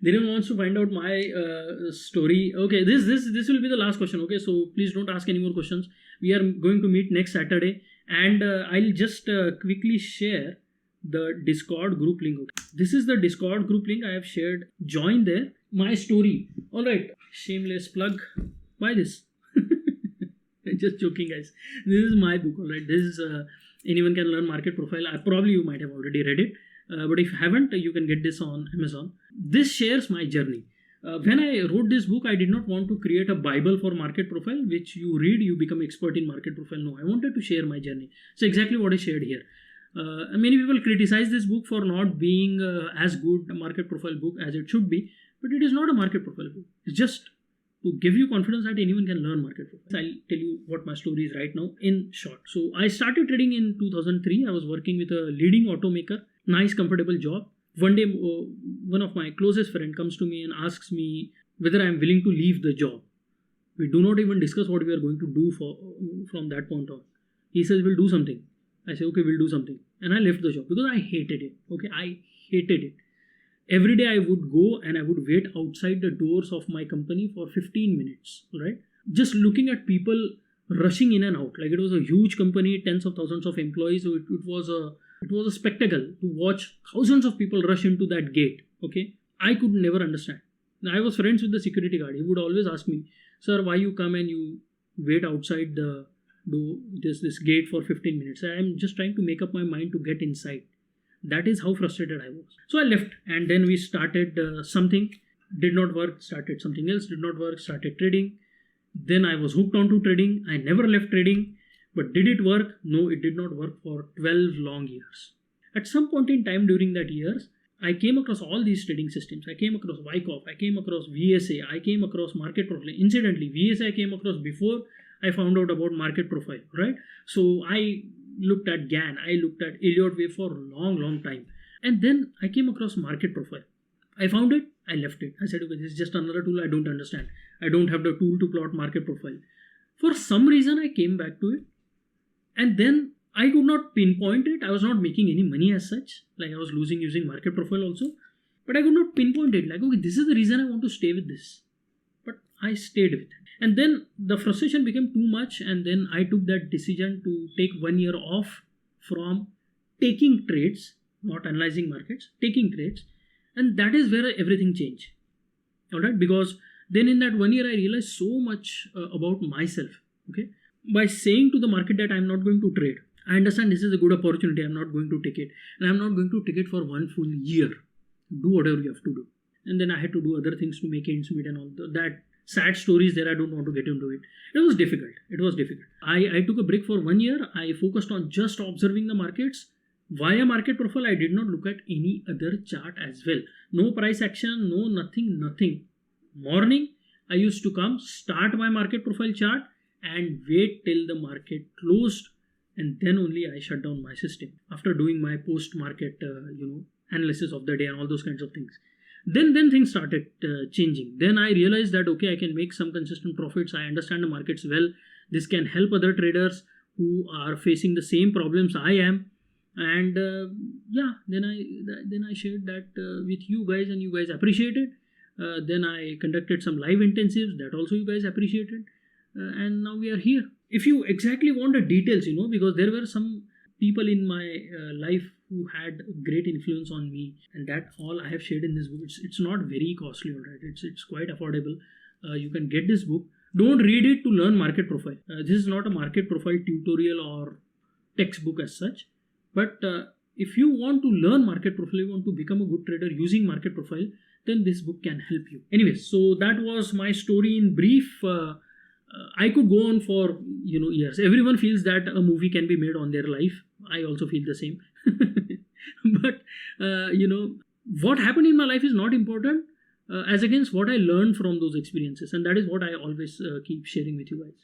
Dhiren wants to find out my story. Okay, this will be the last question. Okay, so please don't ask any more questions. We are going to meet next Saturday, and I'll just quickly share the Discord group link. Okay. This is the Discord group link I have shared. Join there. My story. All right. Shameless plug. Buy this. Just joking, guys. This is my book. All right. This is Anyone Can Learn Market Profile. Probably you might have already read it. But if you haven't, you can get this on Amazon. This shares my journey. When I wrote this book, I did not want to create a Bible for market profile, which you read, you become expert in market profile. No, I wanted to share my journey. So exactly what I shared here. Many people criticize this book for not being as good a market profile book as it should be, but it is not a market profile book. It's just to give you confidence that anyone can learn market profile. I'll tell you what my story is right now in short. So I started trading in 2003. I was working with a leading automaker. Nice, comfortable job. One day, one of my closest friend comes to me and asks me whether I am willing to leave the job. We do not even discuss what we are going to do from that point on. He says, we'll do something. I say, okay, we'll do something. And I left the job because I hated it. Okay, I hated it. Every day I would go and I would wait outside the doors of my company for 15 minutes. Right? Just looking at people rushing in and out. Like, it was a huge company, tens of thousands of employees. So it was a spectacle to watch thousands of people rush into that gate. Okay, I could never understand. Now, I was friends with the security guard. He would always ask me, sir, why you come and you wait outside this gate for 15 minutes? I am just trying to make up my mind to get inside. That is how frustrated I was. So I left, and then we started something. Did not work, started something else. Did not work, started trading. Then I was hooked onto trading. I never left trading. But did it work? No, it did not work for 12 long years. At some point in time during that years, I came across all these trading systems. I came across Wyckoff. I came across VSA. I came across market profile. Incidentally, VSA I came across before I found out about market profile, right? So I looked at GAN. I looked at Elliott Wave for a long time. And then I came across market profile. I found it. I left it. I said, okay, this is just another tool I don't understand. I don't have the tool to plot market profile. For some reason, I came back to it. And then I could not pinpoint it. I was not making any money as such. Like, I was losing using market profile also. But I could not pinpoint it. Like, okay, this is the reason I want to stay with this. But I stayed with it. And then the frustration became too much. And then I took that decision to take 1 year off from taking trades, not analyzing markets, taking trades. And that is where everything changed. Alright, because then in that 1 year, I realized so much about myself. Okay. By saying to the market that I'm not going to trade, I understand this is a good opportunity, I'm not going to take it, and I'm not going to take it for 1 full year. Do whatever you have to do. And then I had to do other things to make ends meet and all that sad stories there. I don't want to get into it. It was difficult. I took a break for 1 year. I focused on just observing the markets. Via market profile, I did not look at any other chart as well. No price action, no nothing. Morning, I used to come, start my market profile chart, and wait till the market closed, and then only I shut down my system after doing my post-market analysis of the day and all those kinds of things. Then things started changing. Then I realized that okay, I can make some consistent profits. I understand the markets well. This can help other traders who are facing the same problems I am. And then I shared that with you guys, and you guys appreciated. Then I conducted some live intensives that also you guys appreciated. And now we are here. If you exactly want the details, because there were some people in my life who had great influence on me, and that all I have shared in this book. It's not very costly, alright. It's quite affordable. You can get this book. Don't read it to learn market profile. This is not a market profile tutorial or textbook as such. But if you want to learn market profile, you want to become a good trader using market profile, then this book can help you. Anyways, so that was my story in brief. I could go on for years. Everyone feels that a movie can be made on their life. I also feel the same. But what happened in my life is not important as against what I learned from those experiences, and that is what I always keep sharing with you guys.